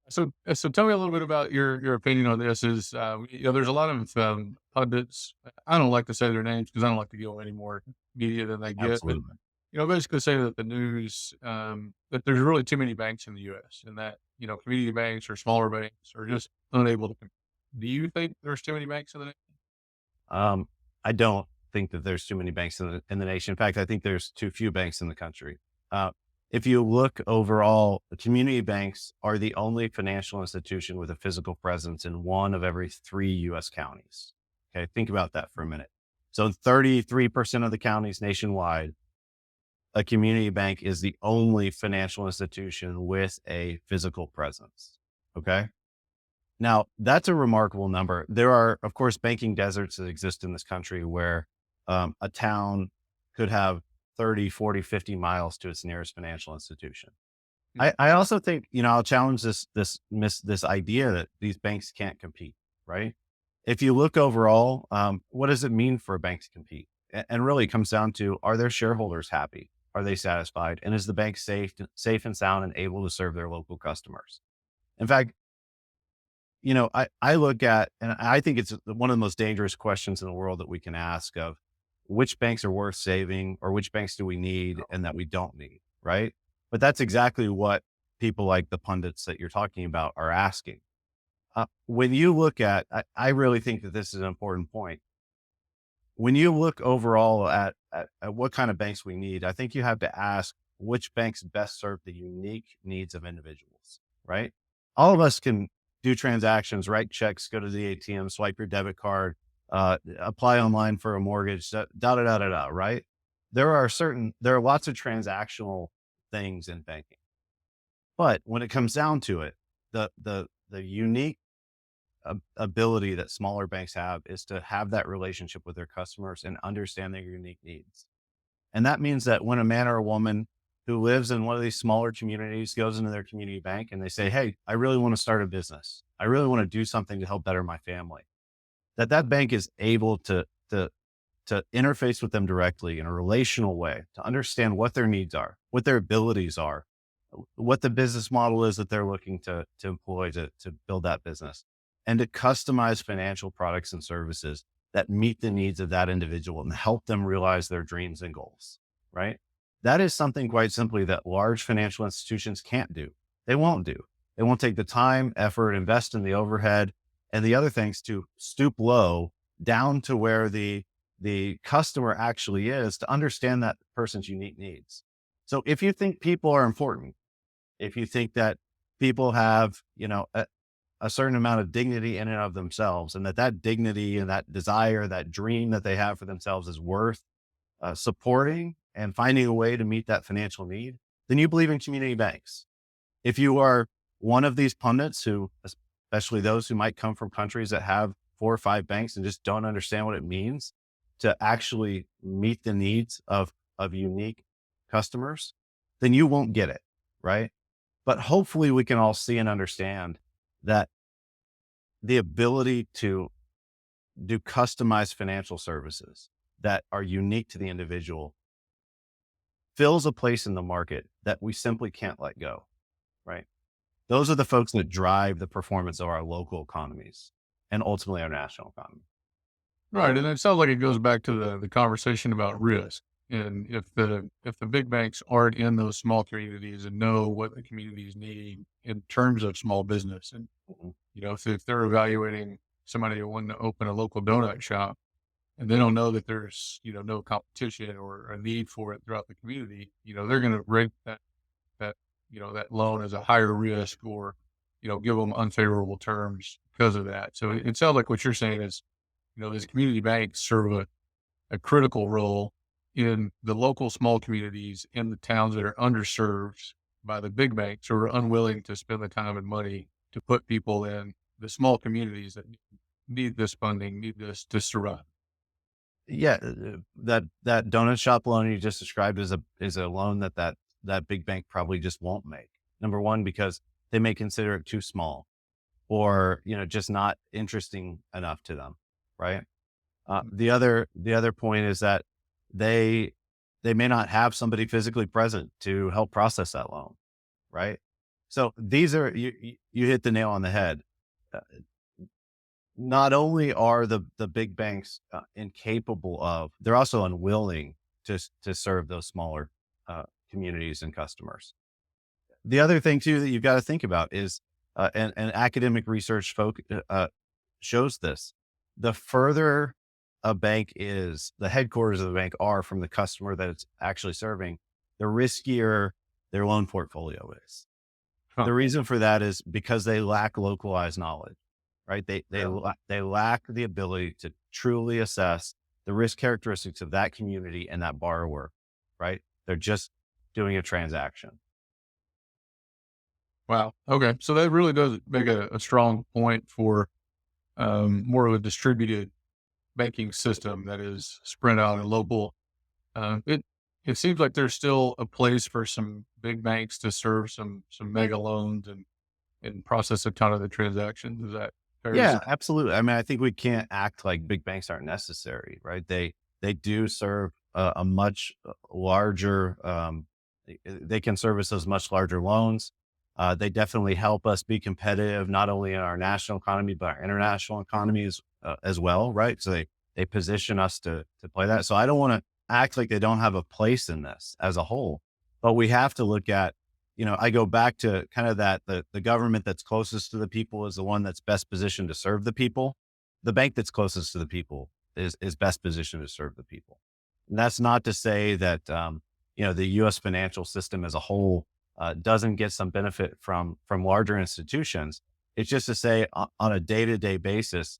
So tell me a little bit about your opinion on this. There's a lot of pundits. I don't like to say their names because I don't like to give them any more media than they get. But Absolutely. basically say that the news that there's really too many banks in the U.S. and that community banks or smaller banks are just unable to compete. Do you think there's too many banks in the nation? Um, I don't think that there's too many banks in the nation. In fact, I think there's too few banks in the country. Uh, if you look overall, the community banks are the only financial institution with a physical presence in one of every three U.S. counties. Okay, think about that for a minute. So 33% of the counties nationwide, a community bank is the only financial institution with a physical presence. Okay. Now, that's a remarkable number. There are, of course, banking deserts that exist in this country where a town could have 30, 40, 50 miles to its nearest financial institution. Mm. I also think, I'll challenge this idea that these banks can't compete, right? If you look overall, what does it mean for a bank to compete? And really it comes down to, are their shareholders happy? Are they satisfied? And is the bank safe and sound and able to serve their local customers? In fact, I look at, and I think it's one of the most dangerous questions in the world that we can ask of which banks are worth saving or which banks do we need and that we don't need, right? But that's exactly what people like the pundits that you're talking about are asking. When you look at, I really think that this is an important point. When you look overall at what kind of banks we need, I think you have to ask which banks best serve the unique needs of individuals, right? All of us can do transactions, write checks, go to the ATM, swipe your debit card, apply online for a mortgage, right? There are lots of transactional things in banking, but when it comes down to it, the unique ability that smaller banks have is to have that relationship with their customers and understand their unique needs. And that means that when a man or a woman who lives in one of these smaller communities goes into their community bank and they say, "Hey, I really want to start a business. I really want to do something to help better my family." That bank is able to interface with them directly in a relational way, to understand what their needs are, what their abilities are, what the business model is that they're looking to employ to build that business, and to customize financial products and services that meet the needs of that individual and help them realize their dreams and goals, right? That is something quite simply that large financial institutions can't do. They won't do. They won't take the time, effort, invest in the overhead and the other things to stoop low down to where the customer actually is to understand that person's unique needs. So if you think people are important, if you think that people have, a certain amount of dignity in and of themselves, and that dignity and that desire, that dream that they have for themselves is worth supporting and finding a way to meet that financial need, then you believe in community banks. If you are one of these pundits who, especially those who might come from countries that have four or five banks and just don't understand what it means to actually meet the needs of unique customers, then you won't get it, right? But hopefully we can all see and understand that the ability to do customized financial services that are unique to the individual fills a place in the market that we simply can't let go, right? Those are the folks that drive the performance of our local economies and ultimately our national economy. Right, and it sounds like it goes back to the conversation about risk. And if the big banks aren't in those small communities and know what the communities need in terms of small business, and Mhm. if they're evaluating somebody wanting to open a local donut shop and they don't know that there's no competition or a need for it throughout the community, they're going to rate that loan as a higher risk or give them unfavorable terms because of that. So it sounds like what you're saying is these community banks serve a critical role in the local small communities in the towns that are underserved by the big banks who are unwilling to spend the time and money to put people in the small communities that need this funding, need this to survive. Yeah, that donut shop loan you just described is a loan that big bank probably just won't make. Number one, because they may consider it too small or just not interesting enough to them, right? The other point is that they may not have somebody physically present to help process that loan, right? So these are, you hit the nail on the head. Uh, Not only are the big banks incapable of, they're also unwilling to serve those smaller communities and customers. The other thing too that you've got to think about is, and academic research shows this: the further a bank is, the headquarters of the bank are from the customer that it's actually serving, the riskier their loan portfolio is. Huh. The reason for that is because they lack localized knowledge, right? Yeah. They lack the ability to truly assess the risk characteristics of that community and that borrower, right? They're just doing a transaction. Wow. Okay. So that really does make a strong point for more of a distributed banking system that is spread out and local. It it seems like there's still a place for some big banks to serve some mega loans and process a ton of the transactions. Is that fair to say? Yeah, absolutely. I mean, I think we can't act like big banks aren't necessary, right? They do serve a much larger. They can service those much larger loans. They definitely help us be competitive, not only in our national economy but our international economies as well, right? So they position us to play that. So I don't want to act like they don't have a place in this as a whole, but we have to look at, I go back to kind of that the government that's closest to the people is the one that's best positioned to serve the people. The bank that's closest to the people is best positioned to serve the people. And that's not to say that the U.S. financial system as a whole doesn't get some benefit from larger institutions. It's just to say on a day to day basis,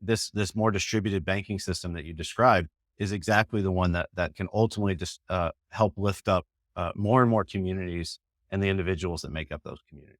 this more distributed banking system that you described is exactly the one that can ultimately just help lift up more and more communities and the individuals that make up those communities.